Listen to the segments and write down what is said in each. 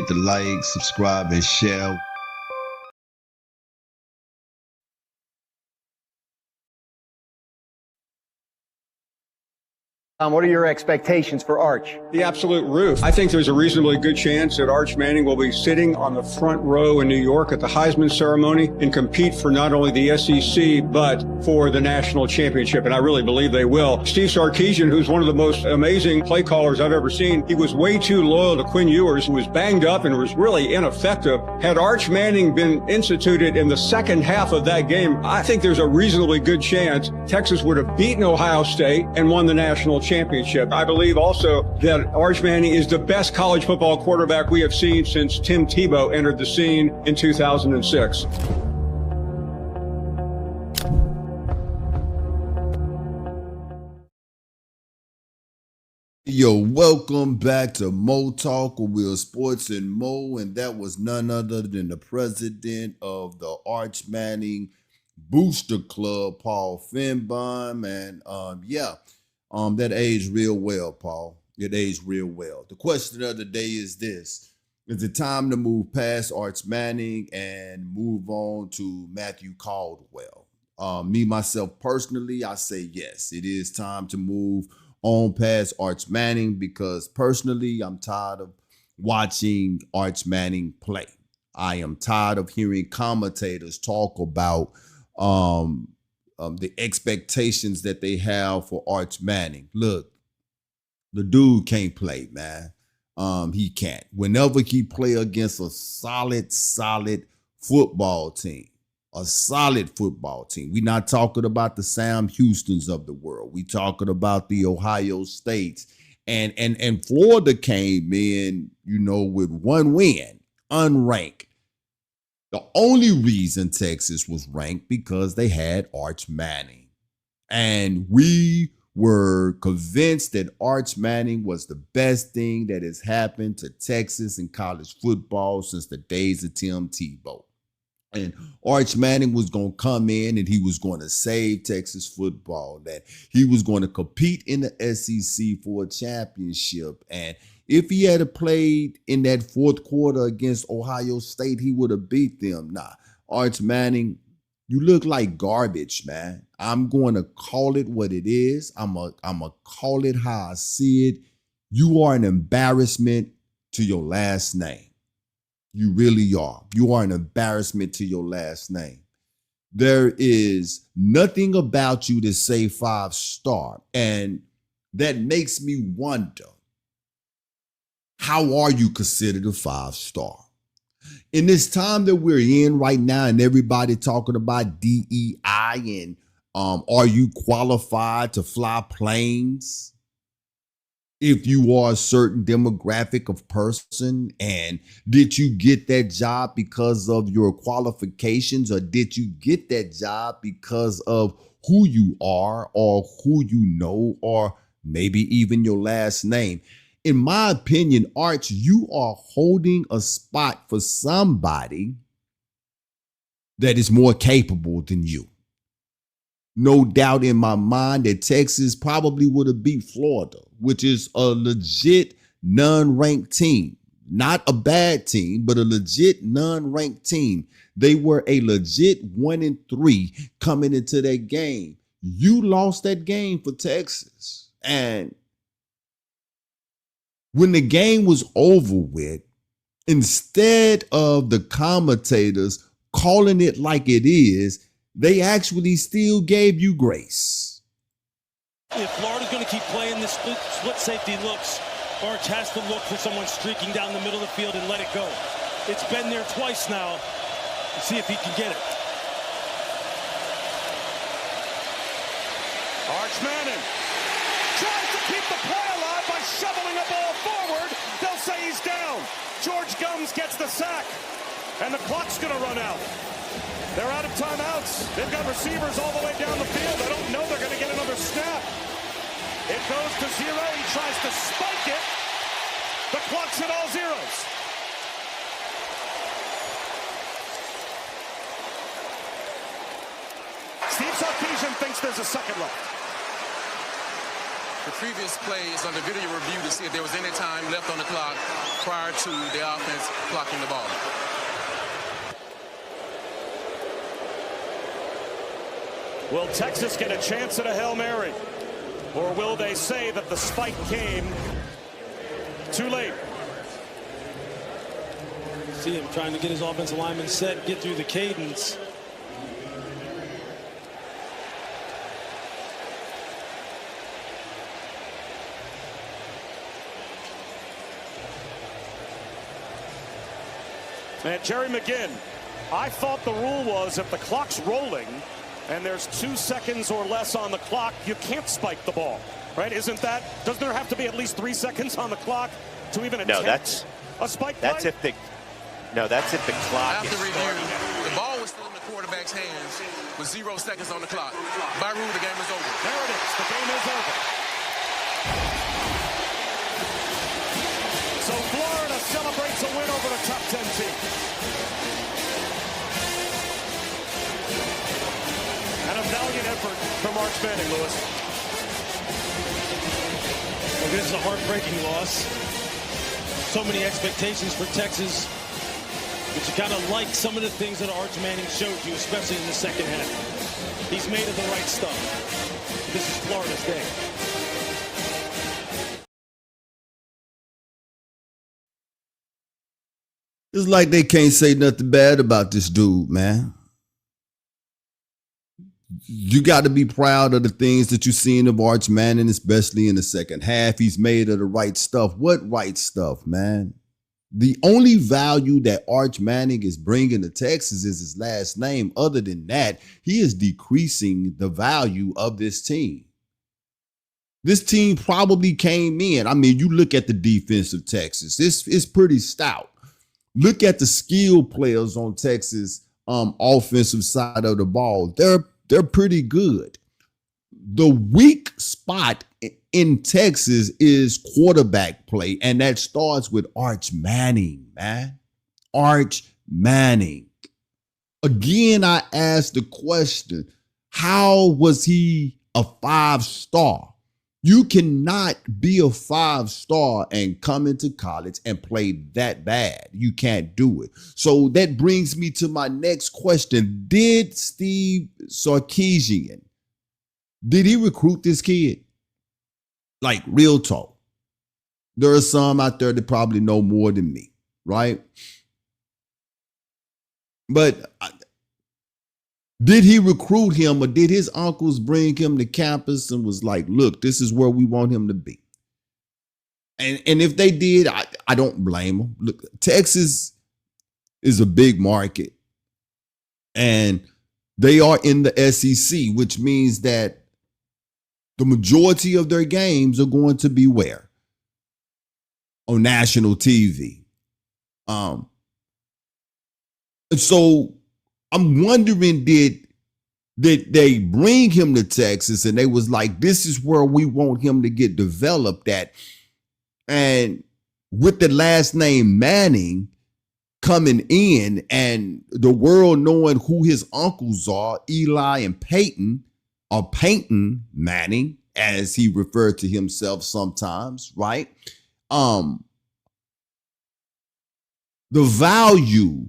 to like, subscribe, and share. What are your expectations for Arch? The absolute roof. I think there's a reasonably good chance that Arch Manning will be sitting on the front row in New York at the Heisman ceremony and compete for not only the SEC, but for the national championship. And I really believe they will. Steve Sarkisian, who's one of the most amazing play callers I've ever seen, he was way too loyal to Quinn Ewers, who was banged up and was really ineffective. Had Arch Manning been instituted in the second half of that game, I think there's a reasonably good chance Texas would have beaten Ohio State and won the national championship. I believe also that Arch Manning is the best college football quarterback we have seen since Tim Tebow entered the scene in 2006. Yo, welcome back to Mo Talk with Will Sports and Mo, and that was none other than the president of the Arch Manning Booster Club, Paul Finebaum, and that aged real well, Paul. It aged real well. The question of the day is this: is it time to move past Arch Manning and move on to Matthew Caldwell? Me, myself, personally, I say yes. It is time to move on past Arch Manning because personally, I'm tired of watching Arch Manning play. I am tired of hearing commentators talk about the expectations that they have for Arch Manning. Look, the dude can't play, man. He can't. Whenever he play against a solid football team, we're not talking about the Sam Houstons of the world. We talking about the Ohio States. And Florida came in, with one win, unranked. The only reason Texas was ranked because they had Arch Manning. And we were convinced that Arch Manning was the best thing that has happened to Texas in college football since the days of Tim Tebow. And Arch Manning was going to come in and he was going to save Texas football, that he was going to compete in the SEC for a championship. And if he had played in that fourth quarter against Ohio State, he would have beat them. Nah, Arch Manning, you look like garbage, man. I'm going to call it what it is. I'm going to call it how I see it. You are an embarrassment to your last name. You really are. You are an embarrassment to your last name. There is nothing about you to say 5-star. And that makes me wonder, how are you considered a 5-star? In this time that we're in right now and everybody talking about DEI and are you qualified to fly planes? If you are a certain demographic of person, and did you get that job because of your qualifications, or did you get that job because of who you are or who you know, or maybe even your last name? In my opinion, Arch, you are holding a spot for somebody that is more capable than you. No doubt in my mind that Texas probably would have beat Florida, which is a legit non-ranked team. Not a bad team, but a legit non-ranked team. They were a legit 1-3 coming into that game. You lost that game for Texas. And when the game was over with, instead of the commentators calling it like it is, they actually still gave you grace. If Florida's going to keep playing this split safety looks, Arch has to look for someone streaking down the middle of the field and let it go. It's been there twice now. Let's see if he can get it. Arch Manning tries to keep the play alive by shoveling a ball forward. They'll say he's down. George Gums gets the sack, and the clock's going to run out. They're out of timeouts. They've got receivers all the way down the field. I don't know they're going to get another snap. It goes to 0. He tries to spike it. The clock's at all zeros. Steve Sarkisian thinks there's a second left. the previous play is under video review to see if there was any time left on the clock prior to the offense clocking the ball. Will Texas get a chance at a Hail Mary? Or will they say that the spike came too late? See him trying to get his offensive lineman set, get through the cadence. And Jerry McGinn, I thought the rule was if the clock's rolling and there's 2 seconds or less on the clock, you can't spike the ball, right? Doesn't there have to be at least 3 seconds on the clock to even attempt a spike play? That's if the clock After is review, starting. the ball was still in the quarterback's hands with 0 seconds on the clock. By rule, the game is over. There it is. The game is over. So Florida celebrates a win over a top 10 team. And a valiant effort from Arch Manning, Lewis. Well, this is a heartbreaking loss. So many expectations for Texas. But you kind of like some of the things that Arch Manning showed you, especially in the second half. He's made of the right stuff. This is Florida's day. It's like they can't say nothing bad about this dude, man. You got to be proud of the things that you've seen of Arch Manning, especially in the second half. He's made of the right stuff. What right stuff, man? The only value that Arch Manning is bringing to Texas is his last name. Other than that, he is decreasing the value of this team. This team probably came in. I mean, you look at the defense of Texas. It's pretty stout. Look at the skill players on Texas offensive side of the ball. They're pretty good. The weak spot in Texas is quarterback play, and that starts with Arch Manning, man. Arch Manning. Again, I asked the question, how was he a 5-star? You cannot be a 5-star and come into college and play that bad. You can't do it. So that brings me to my next question. Did Steve Sarkisian, did he recruit this kid? Like, real talk. There are some out there that probably know more than me, right? But did he recruit him, or did his uncles bring him to campus and was like, look, this is where we want him to be? And if they did, I don't blame them. Look, Texas is a big market, and they are in the SEC, which means that the majority of their games are going to be where? On national TV. And so I'm wondering, did they bring him to Texas and they was like, this is where we want him to get developed at? And with the last name Manning coming in and the world knowing who his uncles are, Eli and Peyton, or Peyton Manning, as he referred to himself sometimes, right? The value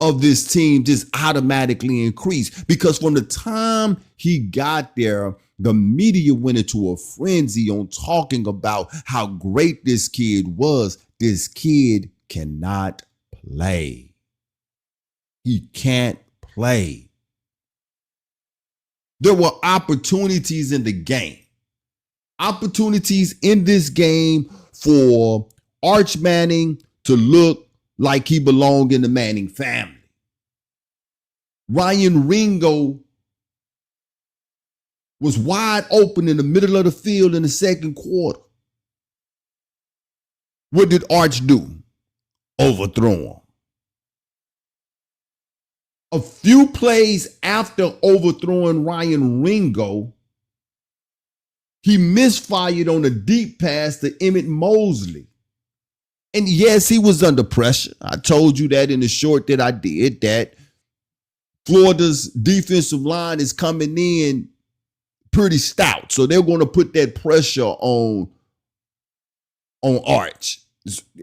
of this team just automatically increased, because from the time he got there, the media went into a frenzy on talking about how great this kid was. This kid cannot play. He can't play. There were opportunities in the game. Opportunities in this game for Arch Manning to look like he belonged in the Manning family. Ryan Ringo was wide open in the middle of the field in the second quarter. What did Arch do? Overthrow him. A few plays after overthrowing Ryan Ringo, he misfired on a deep pass to Emmett Mosley. And yes, he was under pressure. I told you that in the short that I did, that Florida's defensive line is coming in pretty stout. So they're going to put that pressure on Arch.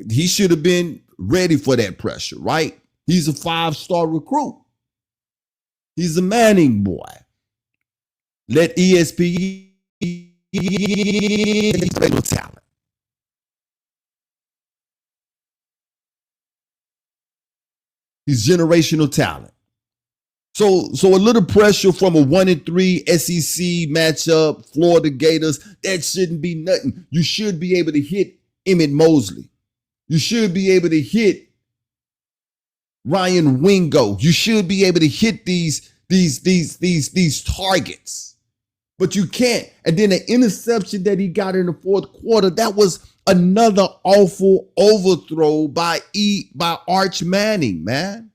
He should have been ready for that pressure, right? He's a 5-star recruit. He's a Manning boy. Let ESPN talent. He's generational talent. So a little pressure from a 1-3 SEC matchup, Florida Gators, that shouldn't be nothing. You should be able to hit Emmett Mosley. You should be able to hit Ryan Wingo. You should be able to hit these targets. But you can't. And then the interception that he got in the fourth quarter, that was another awful overthrow by Arch Manning, man.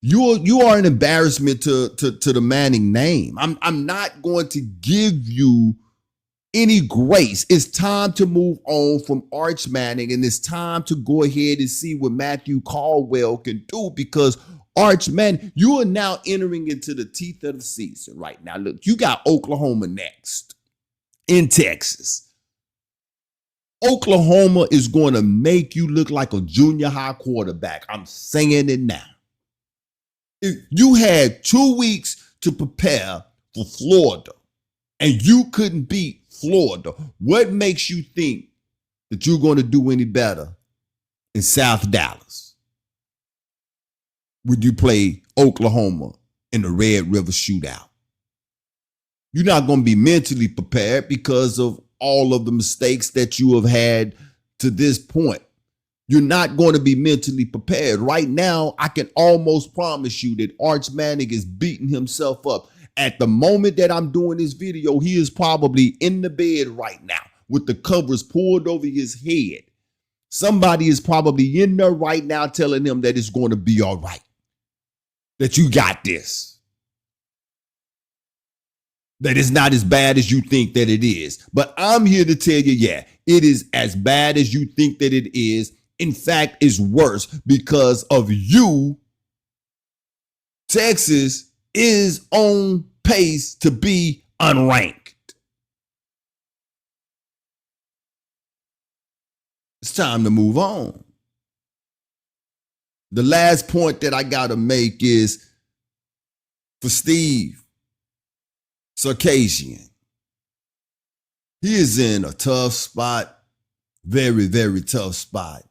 You are an embarrassment to the Manning name. I'm not going to give you any grace. It's time to move on from Arch Manning, and it's time to go ahead and see what Matthew Caldwell can do, because Arch Manning, you are now entering into the teeth of the season right now. Look, you got Oklahoma next in Texas. Oklahoma is going to make you look like a junior high quarterback. I'm saying it now. If you had 2 weeks to prepare for Florida and you couldn't beat Florida, what makes you think that you're going to do any better in South Dallas when you play Oklahoma in the Red River Shootout? You're not going to be mentally prepared because of all of the mistakes that you have had to this point. You're not going to be mentally prepared. Right now, I can almost promise you that Arch Manning is beating himself up. At the moment that I'm doing this video, he is probably in the bed right now with the covers pulled over his head. Somebody is probably in there right now telling him that it's going to be all right, that you got this, that it's not as bad as you think that it is. But I'm here to tell you, yeah, it is as bad as you think that it is. In fact, it's worse because of you. Texas is on pace to be unranked. It's time to move on. The last point that I got to make is for Steve Sarkisian. He is in a tough spot, very, very tough spot.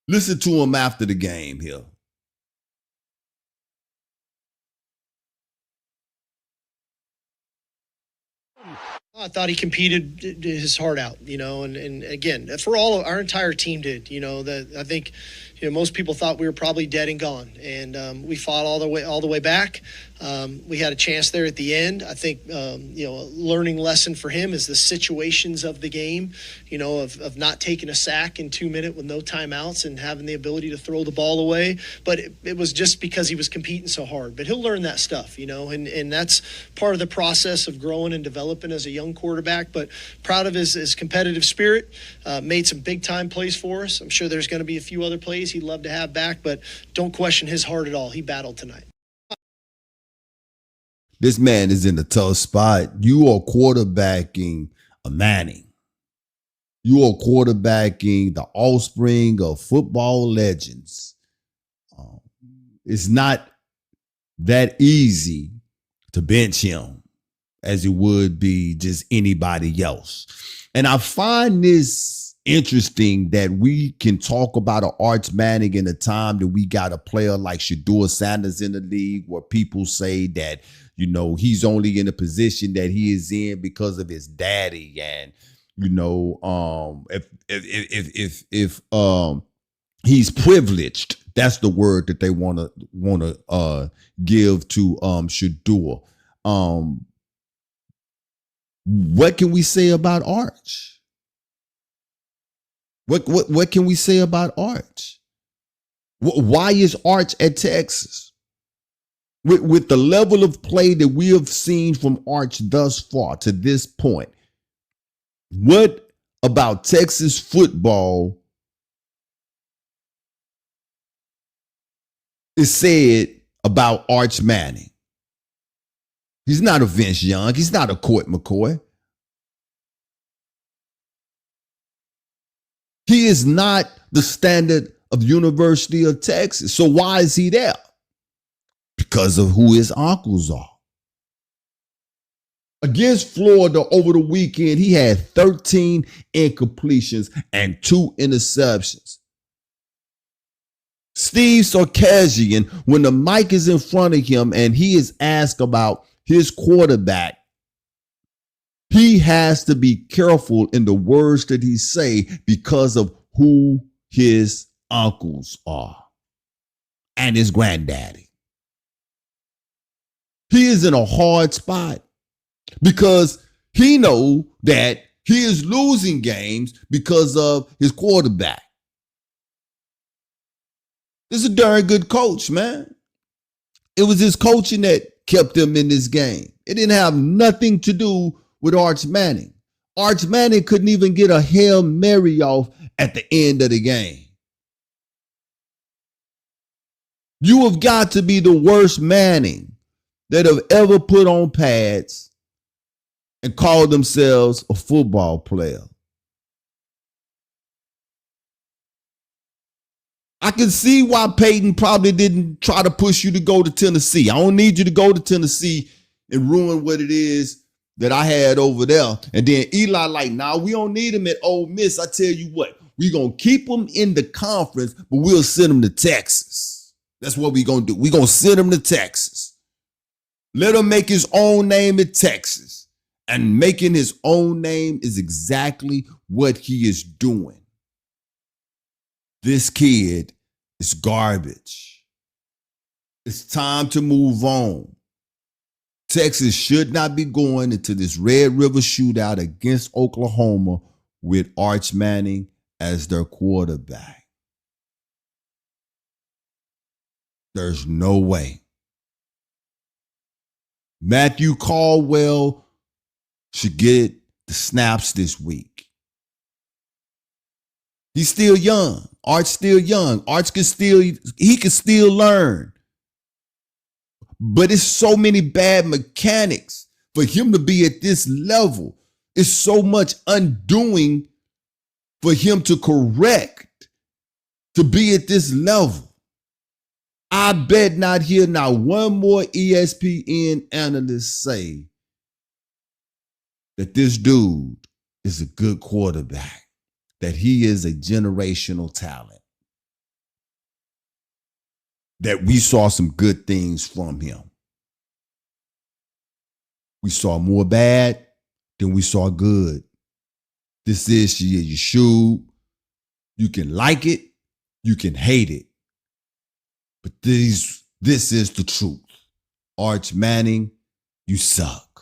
Listen to him after the game here. I thought he competed his heart out, and again, for all of our entire team did, I think, most people thought we were probably dead and gone, and we fought all the way back. We had a chance there at the end. I think, a learning lesson for him is the situations of the game, of not taking a sack in 2 minutes with no timeouts and having the ability to throw the ball away. But it was just because he was competing so hard. But he'll learn that stuff, and that's part of the process of growing and developing as a young quarterback. But proud of his competitive spirit, made some big time plays for us. I'm sure there's going to be a few other plays he'd love to have back, but don't question his heart at all. He battled tonight. This man is in a tough spot. You are quarterbacking a Manning. You are quarterbacking the offspring of football legends. It's not that easy to bench him as it would be just anybody else. And I find this interesting that we can talk about an Arch Manning in a time that we got a player like Shedeur Sanders in the league, where people say that, he's only in the position that he is in because of his daddy. And, if he's privileged, that's the word that they want to give to Shedeur. What can we say about Arch? What can we say about Arch? Why is Arch at Texas? With the level of play that we have seen from Arch thus far to this point, what about Texas football is said about Arch Manning? He's not a Vince Young. He's not a Court McCoy. He is not the standard of the University of Texas. So why is he there? Because of who his uncles are. Against Florida over the weekend, he had 13 incompletions and 2 interceptions. Steve Sarkisian, when the mic is in front of him and he is asked about his quarterback, he has to be careful in the words that he say because of who his uncles are and his granddaddy. He is in a hard spot because he know that he is losing games because of his quarterback. This is a darn good coach, man. It was his coaching that kept him in this game. It didn't have nothing to do with Arch Manning. Arch Manning couldn't even get a Hail Mary off at the end of the game. You have got to be the worst Manning that have ever put on pads and called themselves a football player. I can see why Peyton probably didn't try to push you to go to Tennessee. I don't need you to go to Tennessee and ruin what it is that I had over there. And then Eli like, nah, we don't need him at Ole Miss. I tell you what, we're going to keep him in the conference, but we'll send him to Texas. That's what we're going to do. We're going to send him to Texas. Let him make his own name in Texas. And making his own name is exactly what he is doing. This kid is garbage. It's time to move on. Texas should not be going into this Red River shootout against Oklahoma with Arch Manning as their quarterback. There's no way. Matthew Caldwell should get the snaps this week. He's still young. Arch still young. Arch can still learn. But it's so many bad mechanics for him to be at this level. It's so much undoing for him to correct to be at this level. I bet not hear now one more ESPN analyst say that this dude is a good quarterback, that he is a generational talent, that we saw some good things from him. We saw more bad than we saw good. This is your shoe. You can like it, you can hate it, but this is the truth. Arch Manning, you suck.